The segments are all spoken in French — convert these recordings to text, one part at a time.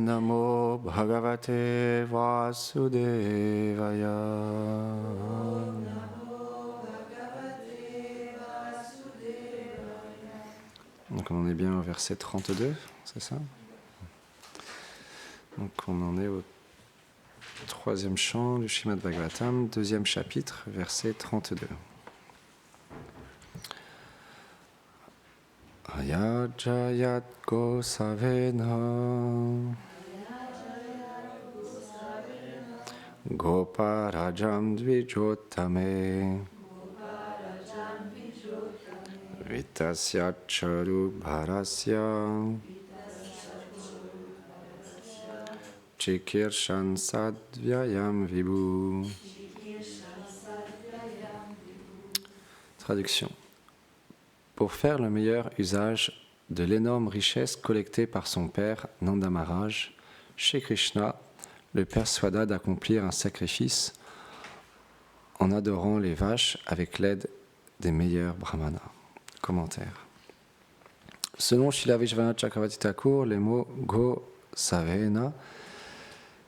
Namo Bhagavate Vasudevaya. Donc on en est bien au verset 32, c'est ça? Donc on en est au troisième chant du Srimad Bhagavatam, deuxième chapitre, verset 32. Ayajayat Gosavena Goparajam Dvijotame Vitasya Charu Bharasya Chikirshan Sadvyayam Vibhu. Traduction. Pour faire le meilleur usage de l'énorme richesse collectée par son père Nanda Maharaj, Shri Krishna le persuada d'accomplir un sacrifice en adorant les vaches avec l'aide des meilleurs brahmanas. Commentaire. Selon Srila Vishvanath Chakravarti Thakur, les mots Go Savena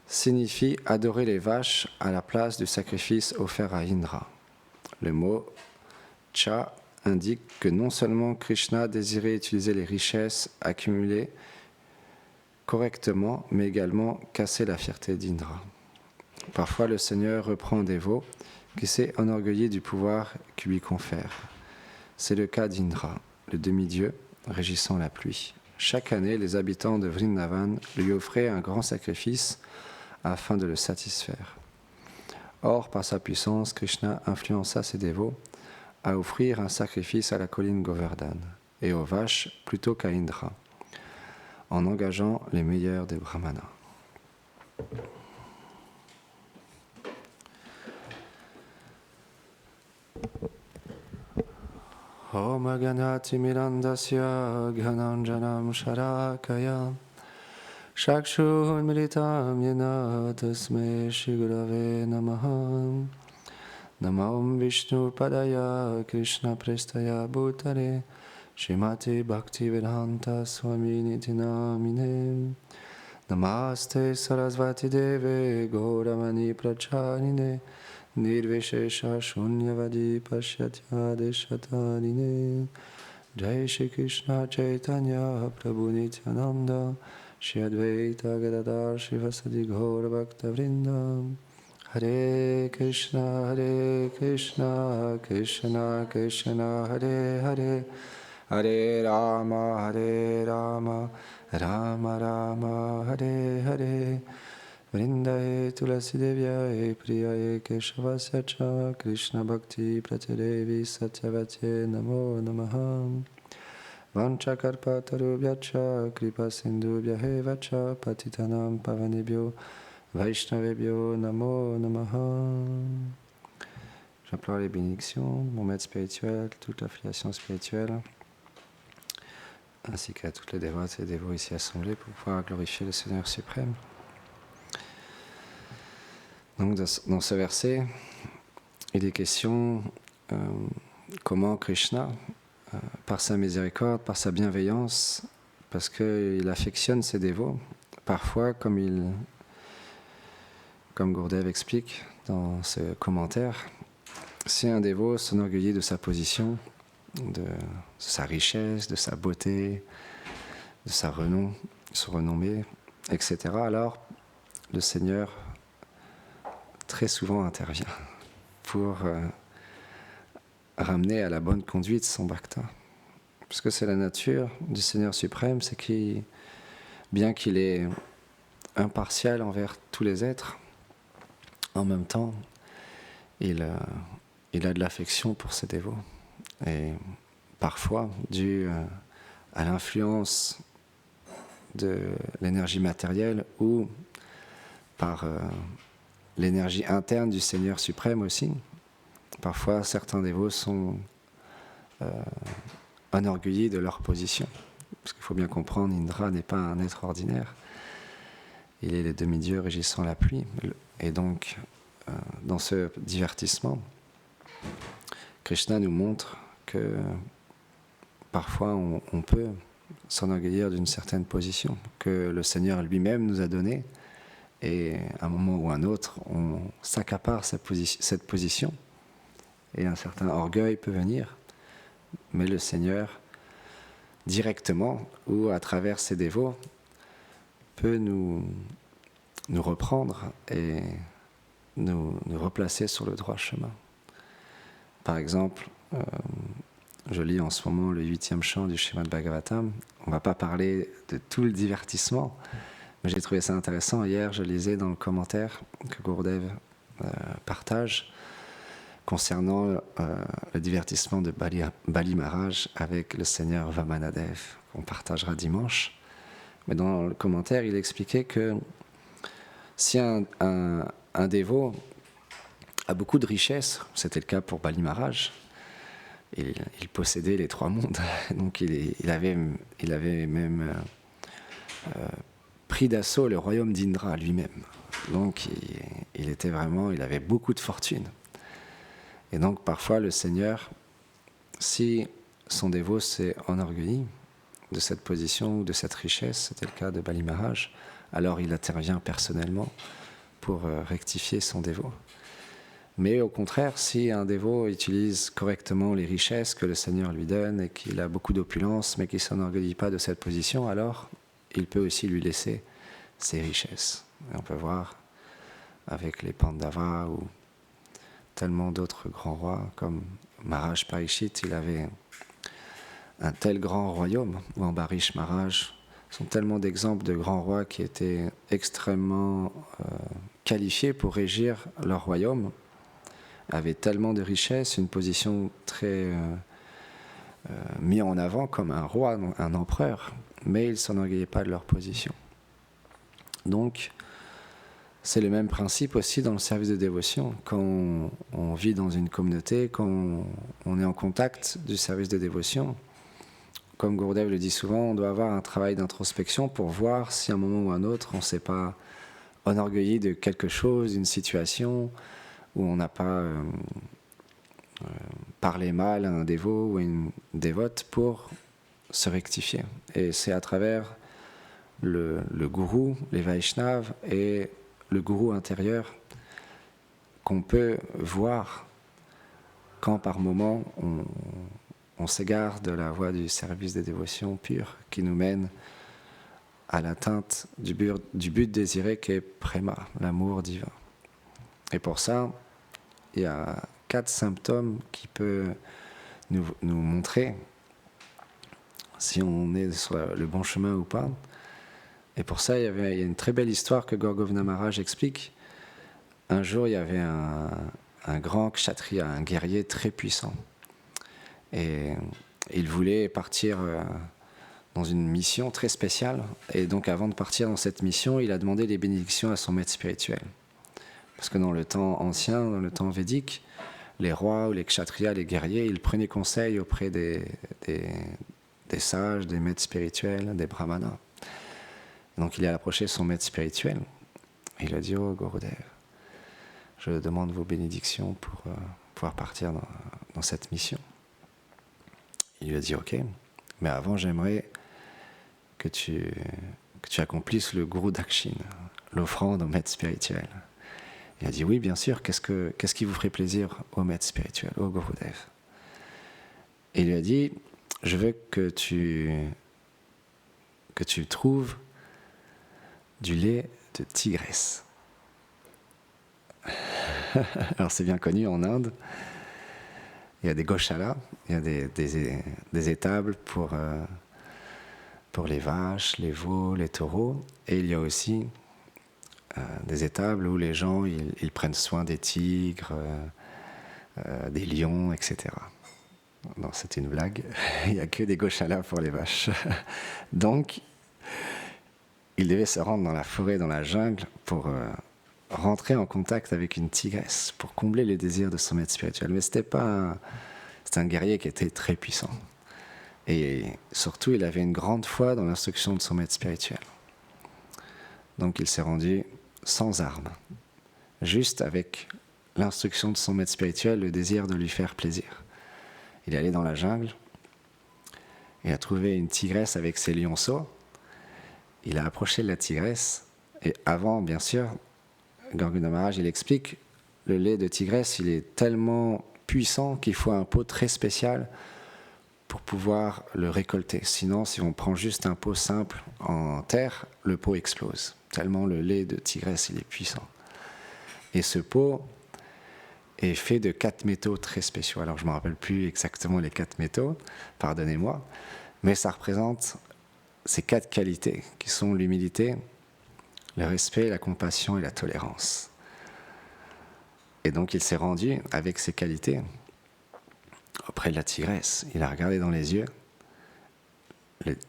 signifient adorer les vaches à la place du sacrifice offert à Indra. Le mot Cha indique que non seulement Krishna désirait utiliser les richesses accumulées correctement, mais également casser la fierté d'Indra. Parfois, le Seigneur reprend des veaux qui s'est enorgueilli du pouvoir qu'il lui confère. C'est le cas d'Indra, le demi-dieu régissant la pluie. Chaque année, les habitants de Vrindavan lui offraient un grand sacrifice afin de le satisfaire. Or, par sa puissance, Krishna influença ses dévots à offrir un sacrifice à la colline Govardhan et aux vaches plutôt qu'à Indra, en engageant les meilleurs des brahmanas. Om Ganati Mirandasya Ghananjanam Sharakaya Shakshur Militam Yena Tasme Shigurave Namaha Namam Vishnu Padaya Krishna Prestaya Bhutare Shrimati Bhaktivedanta Swami Niti Namine Namaste Sarasvati Deve Gauramani Pracharine Nirvishesha Shunyavadi Pashyatya Deshatarine Jai Shri Krishna Chaitanya Prabhu Nityananda Shri Advaita Gadadhar Shivasadi Gaura Bhakta Vrinda Hare Krishna Krishna Krishna Hare Hare Hare Rama Rama Rama Hare Hare Vrindaye Tulasi Devyaye Priyaye Keshavasya Cha Krishna Bhakti Pratidevi Satyavatye Namo Namaha Vanchakarpatarubhyacha Kripa Sindhubhyahe Vacha Patitanam Pavanebhyo Vaishnavebhyo Namo Namaha. J'implore les bénédictions, mon maître spirituel, toute l'affiliation spirituelle, ainsi qu'à toutes les dévotes et dévots ici assemblés pour pouvoir glorifier le Seigneur suprême. Donc dans ce verset, il est question comment Krishna, par sa miséricorde, par sa bienveillance, parce qu'il affectionne ses dévots, parfois comme Gurdev explique dans ce commentaire, si un dévot s'enorgueillit de sa position, de sa richesse, de sa beauté, de sa son renommée, etc., alors le Seigneur très souvent intervient pour ramener à la bonne conduite son bhakta. Parce que c'est la nature du Seigneur suprême, c'est qu'il, bien qu'il est impartial envers tous les êtres, en même temps, il a de l'affection pour ses dévots. Et parfois, dû à l'influence de l'énergie matérielle ou par l'énergie interne du Seigneur suprême aussi, parfois certains dévots sont enorgueillis de leur position. Parce qu'il faut bien comprendre, Indra n'est pas un être ordinaire. Il est le demi-dieu régissant la pluie. Et donc, dans ce divertissement, Krishna nous montre que parfois on peut s'enorgueillir d'une certaine position que le Seigneur lui-même nous a donnée. Et à un moment ou à un autre, on s'accapare cette position et un certain orgueil peut venir. Mais le Seigneur, directement ou à travers ses dévots, peut nous reprendre et nous replacer sur le droit chemin. Par exemple, je lis en ce moment le 8e chant du Srimad Bhagavatam. On ne va pas parler de tout le divertissement, mais j'ai trouvé ça intéressant. Hier, je lisais dans le commentaire que Gurudev partage concernant le divertissement de Bali Maharaj avec le Seigneur Vamanadev, qu'on partagera dimanche. Mais dans le commentaire, il expliquait que si un dévot a beaucoup de richesses, c'était le cas pour Bali Maharaj, il possédait les 3 mondes, donc il avait même pris d'assaut le royaume d'Indra lui-même. Donc il avait beaucoup de fortune. Et donc parfois le Seigneur, si son dévot s'est enorgueilli de cette position ou de cette richesse, c'était le cas de Bali Maharaj, alors il intervient personnellement pour rectifier son dévot. Mais au contraire, si un dévot utilise correctement les richesses que le Seigneur lui donne et qu'il a beaucoup d'opulence, mais qu'il ne s'enorgueillit pas de cette position, alors il peut aussi lui laisser ses richesses. Et on peut voir avec les Pandavas ou tellement d'autres grands rois, comme Maharaj Parikshit, il avait un tel grand royaume, ou Ambarish Maharaj, sont tellement d'exemples de grands rois qui étaient extrêmement qualifiés pour régir leur royaume, avaient tellement de richesses, une position très mise en avant comme un roi, un empereur, mais ils ne s'enorgueillaient pas de leur position. Donc, c'est le même principe aussi dans le service de dévotion. Quand on vit dans une communauté, quand on est en contact du service de dévotion, comme Gurudev le dit souvent, on doit avoir un travail d'introspection pour voir si à un moment ou à un autre, on ne s'est pas enorgueilli de quelque chose, d'une situation, où on n'a pas parlé mal à un dévot ou à une dévote pour se rectifier. Et c'est à travers le gourou, les Vaishnavas et le gourou intérieur qu'on peut voir quand par moment on s'égare de la voie du service de dévotion pure qui nous mène à l'atteinte du but désiré qui est Prema, l'amour divin. Et pour ça, il y a 4 symptômes qui peuvent nous montrer si on est sur le bon chemin ou pas. Et pour ça, il y a une très belle histoire que Gaur Govindam Maharaj explique. Un jour, il y avait un grand kshatriya, un guerrier très puissant. Et il voulait partir dans une mission très spéciale. Et donc, avant de partir dans cette mission, il a demandé des bénédictions à son maître spirituel. Parce que dans le temps ancien, dans le temps védique, les rois ou les kshatriyas, les guerriers, ils prenaient conseil auprès des sages, des maîtres spirituels, des brahmanas. Donc il a approché son maître spirituel. Et il a dit « Oh Gurudev, je demande vos bénédictions pour pouvoir partir dans cette mission. » Il lui a dit « Ok, mais avant j'aimerais que tu accomplisses le Guru Dakshin, l'offrande au maître spirituel. » Il a dit « Oui, bien sûr, qu'est-ce qui vous ferait plaisir au maître spirituel, au Gurudev ?» Et il lui a dit « Je veux que tu trouves du lait de tigresse. » Alors c'est bien connu en Inde. Il y a des goshalas, il y a des étables pour les vaches, les veaux, les taureaux. Et il y a aussi des étables où les gens ils prennent soin des tigres, des lions, etc. Non, c'est une blague. Il n'y a que des goshalas pour les vaches. Donc, il devait se rendre dans la forêt, dans la jungle, pour rentrer en contact avec une tigresse, pour combler les désirs de son maître spirituel. Mais c'était un guerrier qui était très puissant. Et surtout, il avait une grande foi dans l'instruction de son maître spirituel. Donc il s'est rendu sans armes, juste avec l'instruction de son maître spirituel, le désir de lui faire plaisir. Il est allé dans la jungle, Il a trouvé une tigresse avec ses lionceaux. Il a approché de la tigresse. Et avant, bien sûr, Garguna Maharaj, il explique, le lait de tigresse, il est tellement puissant qu'il faut un pot très spécial pour pouvoir le récolter. Sinon, si on prend juste un pot simple en terre, le pot explose. Tellement le lait de tigresse, il est puissant. Et ce pot est fait de 4 métaux très spéciaux. Alors, je ne me rappelle plus exactement les 4 métaux, pardonnez-moi, mais ça représente ces 4 qualités qui sont l'humilité, le respect, la compassion et la tolérance. Et donc, il s'est rendu avec ces qualités auprès de la tigresse. Il a regardé dans les yeux.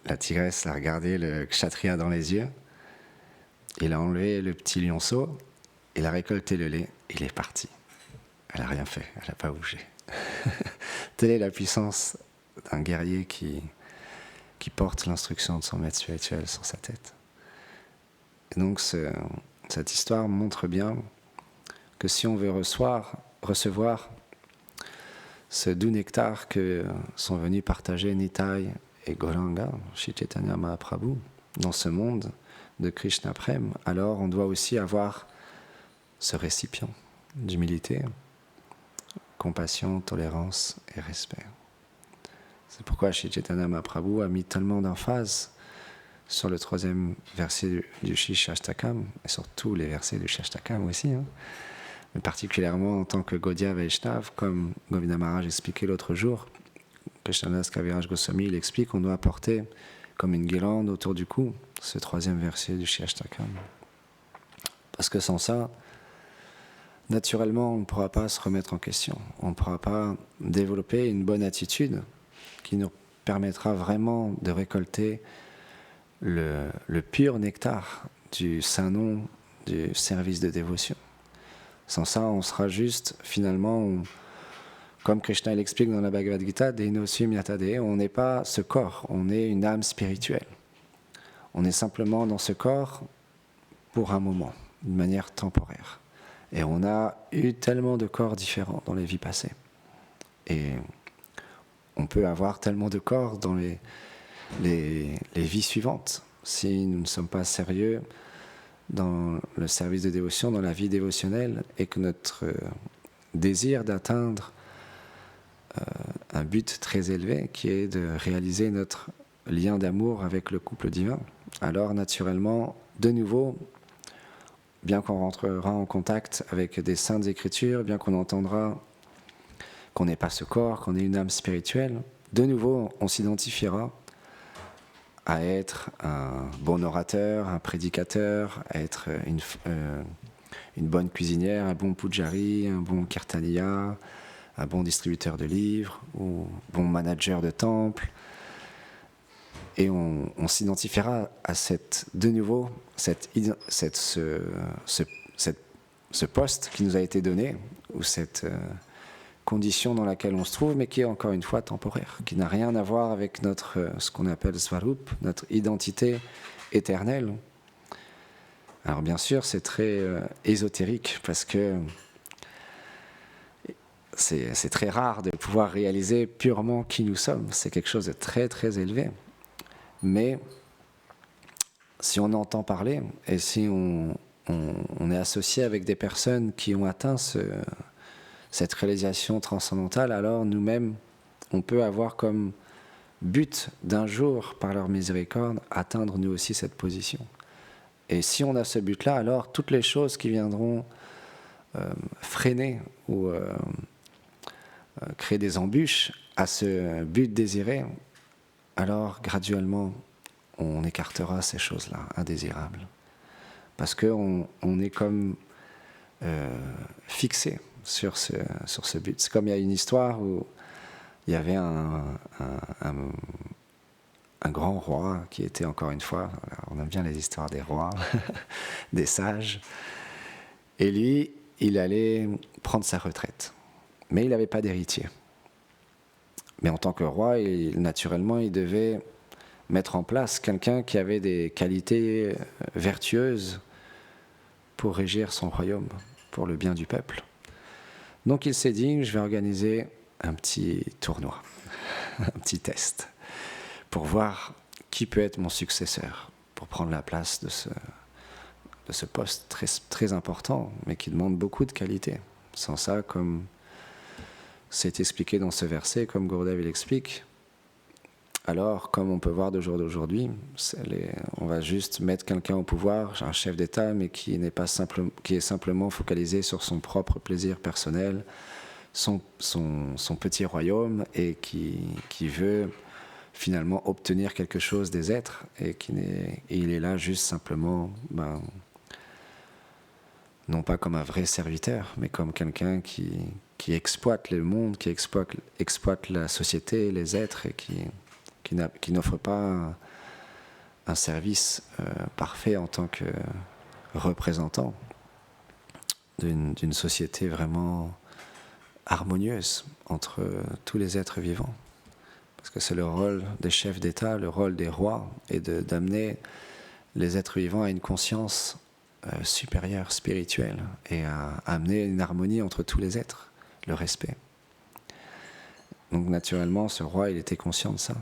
La tigresse a regardé le kshatriya dans les yeux. Il a enlevé le petit lionceau. Il a récolté le lait. Il est parti. Elle n'a rien fait. Elle n'a pas bougé. Telle est la puissance d'un guerrier qui porte l'instruction de son maître spirituel sur sa tête. Et donc, cette histoire montre bien que si on veut recevoir ce doux nectar que sont venus partager Nitai et Gauranga, Shri Chaitanya Mahaprabhu, dans ce monde de Krishna Prem, alors on doit aussi avoir ce récipient d'humilité, compassion, tolérance et respect. C'est pourquoi Shri Chaitanya Mahaprabhu a mis tellement d'emphase sur le 3e verset du Shri Shashtakam, et sur tous les versets du Shashtakam aussi, mais particulièrement en tant que Gaudiya Vaishnav, comme Govinda Maharaj expliquait l'autre jour, Krishnadas Kaviraj Goswami, il explique qu'on doit porter comme une guirlande autour du cou ce 3e verset du Shri Ashtakam. Parce que sans ça, naturellement, on ne pourra pas se remettre en question. On ne pourra pas développer une bonne attitude qui nous permettra vraiment de récolter le pur nectar du saint nom du service de dévotion. Sans ça, on sera juste, finalement, comme Krishna l'explique dans la Bhagavad Gita, Dehinosum Yatade, on n'est pas ce corps, on est une âme spirituelle. On est simplement dans ce corps pour un moment, d'une manière temporaire. Et on a eu tellement de corps différents dans les vies passées. Et on peut avoir tellement de corps dans les vies suivantes. Si nous ne sommes pas sérieux dans le service de dévotion, dans la vie dévotionnelle, et que notre désir d'atteindre un but très élevé, qui est de réaliser notre lien d'amour avec le couple divin, alors naturellement, de nouveau, bien qu'on rentrera en contact avec des saintes écritures, bien qu'on entendra qu'on n'est pas ce corps, qu'on est une âme spirituelle, de nouveau, on s'identifiera à être un bon orateur, un prédicateur, à être une bonne cuisinière, un bon pujari, un bon kirtaniya, un bon distributeur de livres, ou bon manager de temple. Et on s'identifiera à de nouveau ce poste qui nous a été donné, ou cette condition dans laquelle on se trouve, mais qui est encore une fois temporaire, qui n'a rien à voir avec ce qu'on appelle Svarup, notre identité éternelle. Alors bien sûr, c'est très ésotérique, parce que c'est très rare de pouvoir réaliser purement qui nous sommes. C'est quelque chose de très très élevé. Mais si on entend parler, et si on est associé avec des personnes qui ont atteint cette réalisation transcendantale, alors nous-mêmes, on peut avoir comme but d'un jour, par leur miséricorde, atteindre nous aussi cette position. Et si on a ce but-là, alors toutes les choses qui viendront freiner ou créer des embûches à ce but désiré, alors graduellement, on écartera ces choses-là, indésirables. Parce qu'on est comme fixé sur ce but. C'est comme il y a une histoire où il y avait un grand roi qui était, encore une fois, on aime bien les histoires des rois, des sages, et lui, il allait prendre sa retraite. Mais il n'avait pas d'héritier. Mais en tant que roi, naturellement, il devait mettre en place quelqu'un qui avait des qualités vertueuses pour régir son royaume, pour le bien du peuple. Donc il s'est dit, je vais organiser un petit tournoi, un petit test, pour voir qui peut être mon successeur, pour prendre la place de ce poste très, très important, mais qui demande beaucoup de qualité. Sans ça, comme c'est expliqué dans ce verset, comme Gurudev l'explique, alors, comme on peut voir de jour d'aujourd'hui, on va juste mettre quelqu'un au pouvoir, un chef d'État, mais qui est simplement focalisé sur son propre plaisir personnel, son petit royaume, et qui veut finalement obtenir quelque chose des êtres, et il est là juste simplement, non pas comme un vrai serviteur, mais comme quelqu'un qui exploite le monde, qui exploite la société, les êtres, et qui n'offre pas un service parfait en tant que représentant d'une société vraiment harmonieuse entre tous les êtres vivants. Parce que c'est le rôle des chefs d'État, le rôle des rois, et d'amener les êtres vivants à une conscience supérieure, spirituelle, et à amener une harmonie entre tous les êtres, le respect. Donc naturellement, ce roi, il était conscient de ça.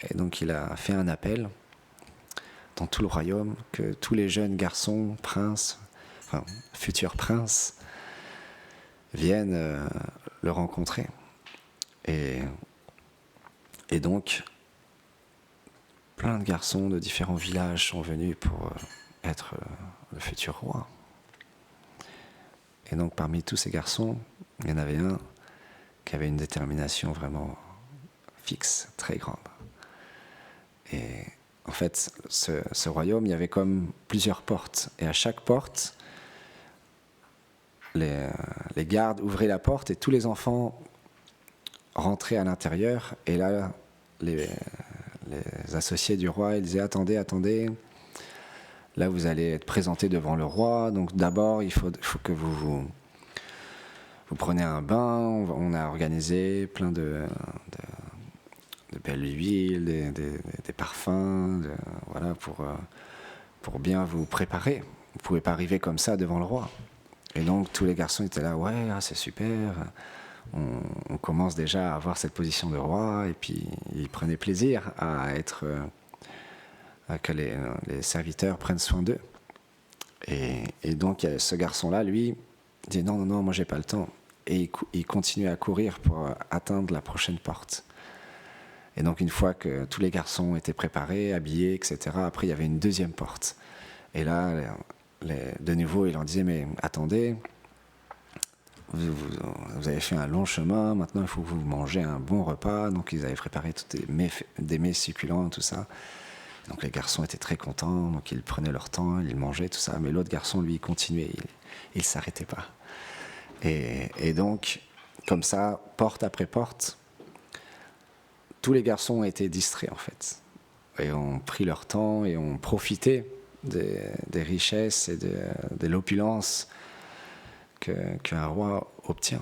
Et donc il a fait un appel dans tout le royaume que tous les jeunes garçons, princes, enfin futurs princes, viennent le rencontrer. Et donc, plein de garçons de différents villages sont venus pour être le futur roi. Et donc parmi tous ces garçons, il y en avait un qui avait une détermination vraiment fixe, très grande. Et en fait, ce royaume, il y avait comme plusieurs portes. Et à chaque porte, les gardes ouvraient la porte et tous les enfants rentraient à l'intérieur. Et là, les associés du roi, ils disaient « Attendez, attendez, là vous allez être présentés devant le roi. Donc d'abord, il faut que vous prenez un bain. On a organisé plein de belles huiles, des parfums, voilà, pour bien vous préparer. Vous ne pouvez pas arriver comme ça devant le roi. » Et donc tous les garçons étaient là, ouais, c'est super. On commence déjà à avoir cette position de roi, et puis ils prenaient plaisir à que les serviteurs prennent soin d'eux. Et donc ce garçon-là, lui, dit non, moi j'ai pas le temps. Et il continue à courir pour atteindre la prochaine porte. Et donc une fois que tous les garçons étaient préparés, habillés, etc., après il y avait une deuxième porte. Et là, de nouveau, il leur disait, mais attendez, vous avez fait un long chemin, maintenant il faut que vous mangez un bon repas. Donc ils avaient préparé des mets succulents, tout ça. Donc les garçons étaient très contents, donc ils prenaient leur temps, ils mangeaient, tout ça. Mais l'autre garçon, lui, il continuait, il ne s'arrêtait pas. Et donc, comme ça, porte après porte, tous les garçons ont été distraits, en fait. Et ont pris leur temps et ont profité des richesses et de l'opulence qu'un roi obtient.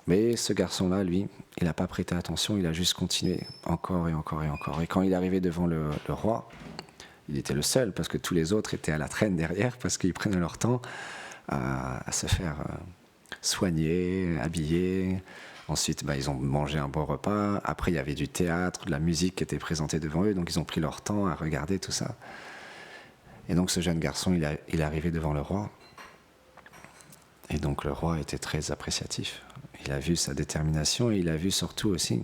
Mais ce garçon-là, lui, il n'a pas prêté attention, il a juste continué encore et encore et encore. Et quand il est arrivé devant le roi, il était le seul, parce que tous les autres étaient à la traîne derrière, parce qu'ils prenaient leur temps à se faire soigner, habiller. Ensuite, ils ont mangé un bon repas. Après, il y avait du théâtre, de la musique qui était présentée devant eux, donc ils ont pris leur temps à regarder tout ça. Et donc ce jeune garçon, il est arrivé devant le roi. Et donc le roi était très appréciatif. Il a vu sa détermination et il a vu surtout aussi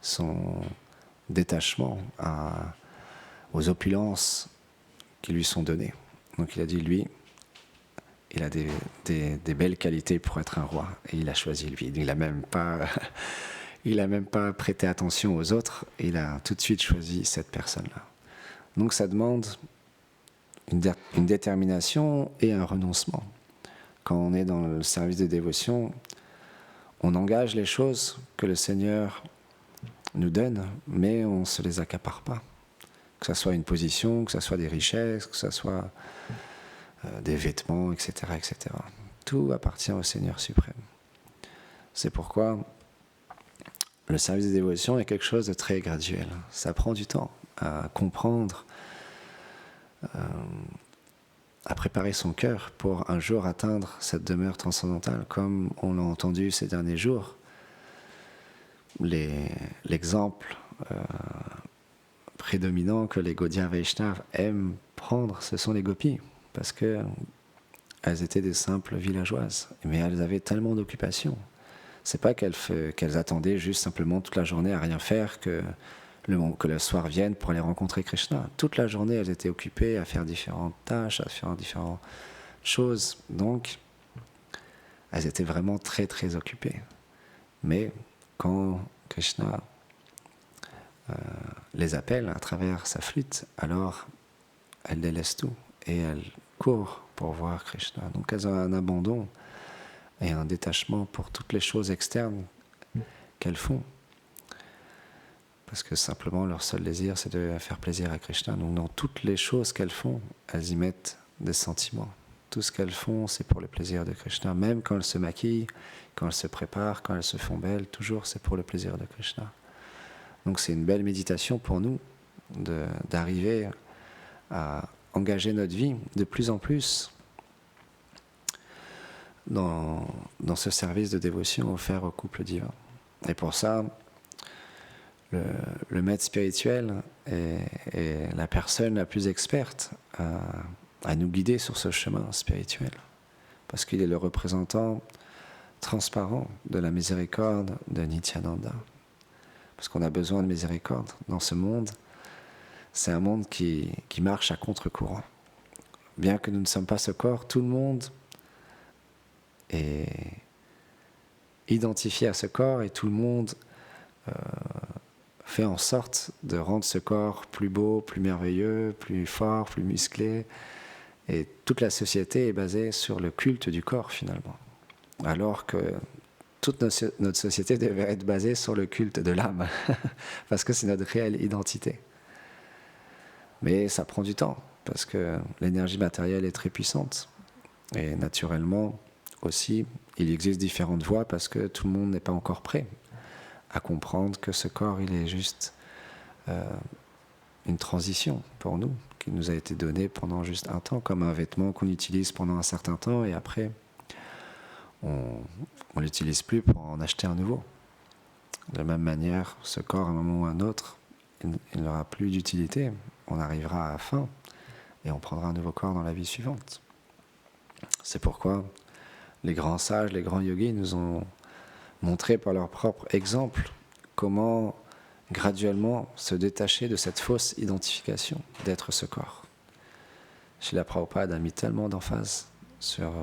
son détachement aux opulences qui lui sont données. Donc il a dit, lui, il a des belles qualités pour être un roi. Et il a choisi lui. Il n'a même pas prêté attention aux autres. Il a tout de suite choisi cette personne-là. Donc ça demande une détermination et un renoncement. Quand on est dans le service de dévotion, on engage les choses que le Seigneur nous donne, mais on ne se les accapare pas. Que ce soit une position, que ce soit des richesses, que ce soit des vêtements, etc., etc. Tout appartient au Seigneur suprême. C'est pourquoi le service de dévotion est quelque chose de très graduel. Ça prend du temps à comprendre, à préparer son cœur pour un jour atteindre cette demeure transcendantale, comme on l'a entendu ces derniers jours. L'exemple prédominant que les Gaudiya Vaishnavas aiment prendre, ce sont les gopis, parce que elles étaient des simples villageoises, mais elles avaient tellement d'occupations. C'est pas qu'elles attendaient juste simplement toute la journée à rien faire, que le soir vienne pour aller rencontrer Krishna. Toute la journée, elles étaient occupées à faire différentes tâches, à faire différentes choses. Donc, elles étaient vraiment très très occupées. Mais quand Krishna les appelle à travers sa flûte, alors elles délaissent tout et elles courent pour voir Krishna. Donc elles ont un abandon et un détachement pour toutes les choses externes qu'elles font. Parce que simplement leur seul désir, c'est de faire plaisir à Krishna. Donc dans toutes les choses qu'elles font, elles y mettent des sentiments. Tout ce qu'elles font, c'est pour le plaisir de Krishna. Même quand elles se maquillent, quand elles se préparent, quand elles se font belles, toujours c'est pour le plaisir de Krishna. Donc c'est une belle méditation pour nous d'arriver à engager notre vie de plus en plus dans ce service de dévotion offert au couple divin. Et pour ça, le maître spirituel est la personne la plus experte à nous guider sur ce chemin spirituel. Parce qu'il est le représentant transparent de la miséricorde de Nityananda. Parce qu'on a besoin de miséricorde dans ce monde. C'est un monde qui marche à contre-courant. Bien que nous ne sommes pas ce corps, tout le monde est identifié à ce corps et tout le monde fait en sorte de rendre ce corps plus beau, plus merveilleux, plus fort, plus musclé. Et toute la société est basée sur le culte du corps finalement. Alors que toute notre société devrait être basée sur le culte de l'âme, parce que c'est notre réelle identité. Mais ça prend du temps, parce que l'énergie matérielle est très puissante. Et naturellement, aussi, il existe différentes voies, parce que tout le monde n'est pas encore prêt à comprendre que ce corps, il est juste une transition pour nous, qui nous a été donnée pendant juste un temps, comme un vêtement qu'on utilise pendant un certain temps, et après, on ne l'utilise plus pour en acheter un nouveau. De la même manière, ce corps, à un moment ou à un autre, il n'aura plus d'utilité. On arrivera à la fin et on prendra un nouveau corps dans la vie suivante. C'est pourquoi les grands sages, les grands yogis nous ont montré par leur propre exemple comment graduellement se détacher de cette fausse identification d'être ce corps. Srila Prabhupada a mis tellement d'emphase sur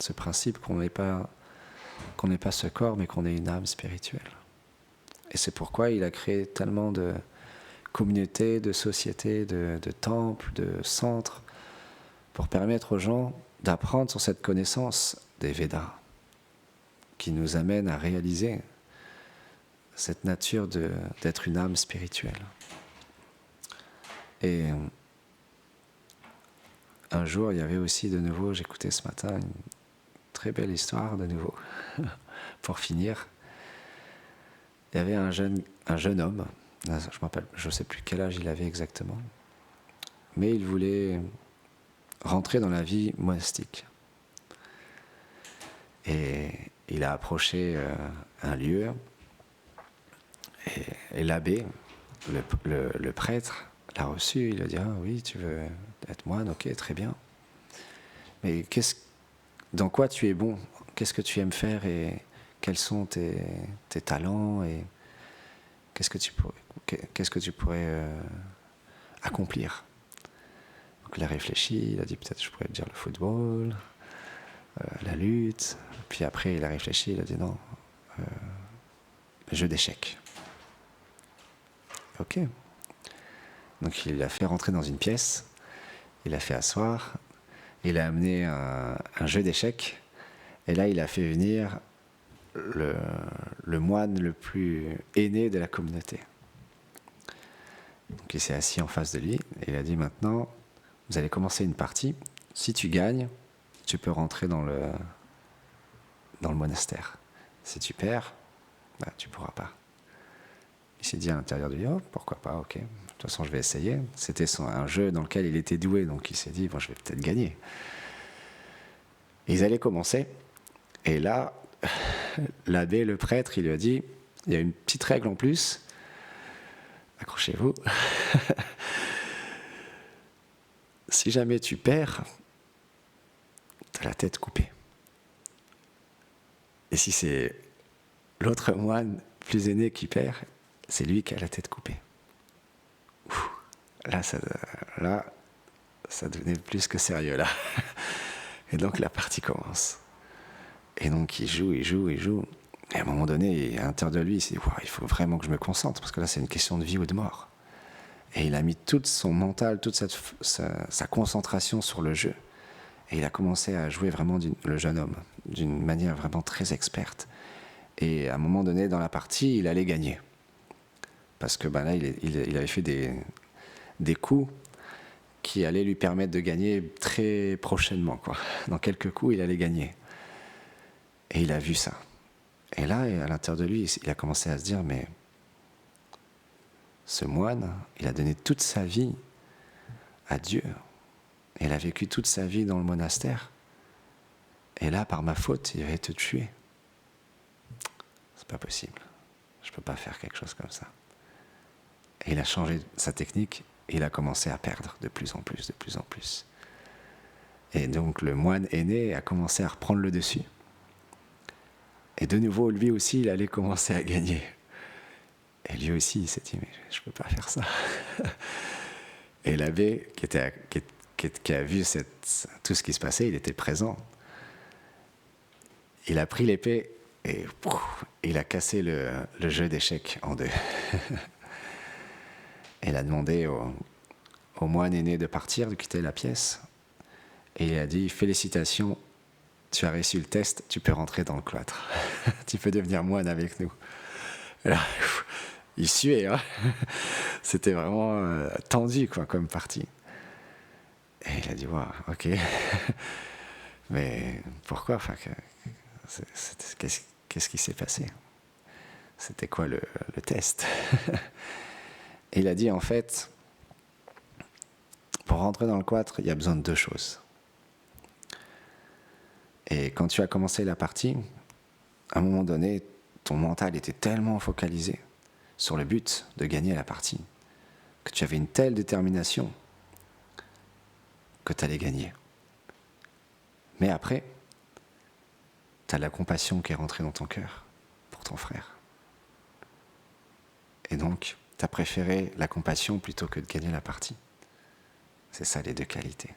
ce principe qu'on n'est pas ce corps, mais qu'on est une âme spirituelle. Et c'est pourquoi il a créé tellement de communautés, de sociétés, de temples, de centres, pour permettre aux gens d'apprendre sur cette connaissance des Védas, qui nous amène à réaliser cette nature d'être une âme spirituelle. Et un jour, il y avait aussi de nouveau, j'écoutais ce matin une très belle histoire de nouveau, pour finir. Il y avait un jeune homme, je ne sais plus quel âge il avait exactement, mais il voulait rentrer dans la vie monastique. Et il a approché un lieu, et l'abbé, le prêtre, l'a reçu. Il a dit « Ah oui, tu veux être moine, ok, très bien. Mais dans quoi tu es bon? Qu'est-ce que tu aimes faire et quels sont tes talents et qu'est-ce que tu pourrais accomplir ?» Donc il a réfléchi, il a dit peut-être je pourrais dire le football, la lutte. Puis après il a réfléchi, il a dit non, le jeu d'échecs. Ok. Donc il l'a fait rentrer dans une pièce, il l'a fait asseoir, il a amené un jeu d'échecs, et là il a fait venir le moine le plus aîné de la communauté. Donc il s'est assis en face de lui, et il a dit maintenant, vous allez commencer une partie, si tu gagnes, tu peux rentrer dans le monastère. Si tu perds, tu ne pourras pas. Il s'est dit à l'intérieur de lui, oh, pourquoi pas, ok, de toute façon je vais essayer. C'était un jeu dans lequel il était doué, donc il s'est dit, bon, je vais peut-être gagner. Et ils allaient commencer, et là, l'abbé, le prêtre, il lui a dit, il y a une petite règle en plus, accrochez-vous, Si jamais tu perds, tu as la tête coupée. Et si c'est l'autre moine plus aîné qui perd, c'est lui qui a la tête coupée. Ouh, là, ça devenait plus que sérieux, là. Et donc, la partie commence. Et donc, il joue. Et à un moment donné, à l'intérieur de lui, il s'est dit, wow, il faut vraiment que je me concentre, parce que là, c'est une question de vie ou de mort. Et il a mis tout son mental, toute sa concentration sur le jeu. Et il a commencé à jouer vraiment le jeune homme, d'une manière vraiment très experte. Et à un moment donné, dans la partie, il allait gagner. Parce que là, il avait fait des coups qui allaient lui permettre de gagner très prochainement, quoi. Dans quelques coups, il allait gagner. Et il a vu ça. Et là, à l'intérieur de lui, il a commencé à se dire, mais ce moine, il a donné toute sa vie à Dieu. Il a vécu toute sa vie dans le monastère. Et là, par ma faute, il va te tuer. C'est pas possible. Je peux pas faire quelque chose comme ça. Et il a changé sa technique et il a commencé à perdre de plus en plus. Et donc le moine aîné a commencé à reprendre le dessus. Et de nouveau, lui aussi, il allait commencer à gagner. Et lui aussi, il s'est dit, mais je peux pas faire ça. Et l'abbé, qui a vu tout ce qui se passait, il était présent. Il a pris l'épée et il a cassé le jeu d'échecs en deux. Il a demandé au moine aîné de partir, de quitter la pièce. Et il a dit, félicitations, tu as réussi le test, tu peux rentrer dans le cloître. Tu peux devenir moine avec nous. Alors, il suait, hein. C'était vraiment tendu, quoi, comme partie. Et il a dit, wow, ok. Mais pourquoi, enfin, qu'est-ce qui s'est passé? C'était quoi le test? Et il a dit, en fait, pour rentrer dans le cloître, il y a besoin de deux choses. Et quand tu as commencé la partie, à un moment donné, ton mental était tellement focalisé sur le but de gagner la partie que tu avais une telle détermination que tu allais gagner. Mais après, tu as la compassion qui est rentrée dans ton cœur pour ton frère. Et donc, tu as préféré la compassion plutôt que de gagner la partie. C'est ça les deux qualités.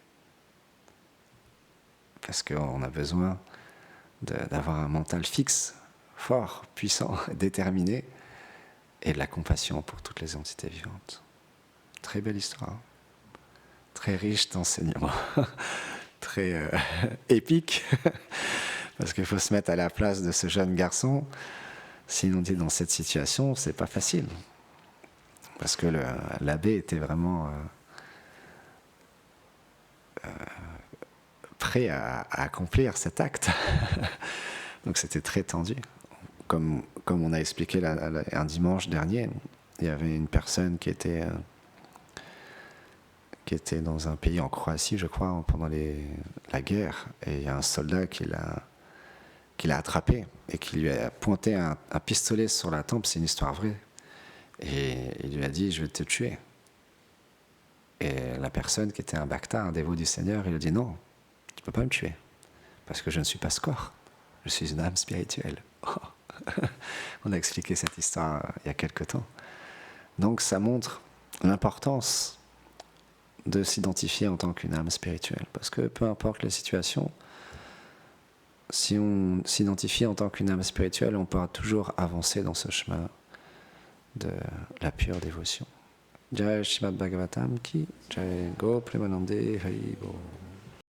Parce qu'on a besoin d'avoir un mental fixe, fort, puissant, déterminé, et de la compassion pour toutes les entités vivantes. Très belle histoire, très riche d'enseignements, très épique, parce qu'il faut se mettre à la place de ce jeune garçon. Si on est dans cette situation, c'est pas facile, parce que l'abbé était vraiment prêt à accomplir cet acte. Donc c'était très tendu. Comme on a expliqué un dimanche dernier, il y avait une personne qui était dans un pays en Croatie, je crois, pendant la guerre, et il y a un soldat qui l'a attrapé et qui lui a pointé un pistolet sur la tempe. C'est une histoire vraie. Et il lui a dit, je vais te tuer. Et la personne qui était un Bhakta, un dévot du Seigneur, il lui a dit, non, tu ne peux pas me tuer, parce que je ne suis pas ce corps, je suis une âme spirituelle. On a expliqué cette histoire il y a quelque temps. Donc ça montre l'importance de s'identifier en tant qu'une âme spirituelle, parce que peu importe la situation, si on s'identifie en tant qu'une âme spirituelle, on pourra toujours avancer dans ce chemin de la pure dévotion. Jai Srimad Bhagavatam ki Jai Go Premanande Hari Bo.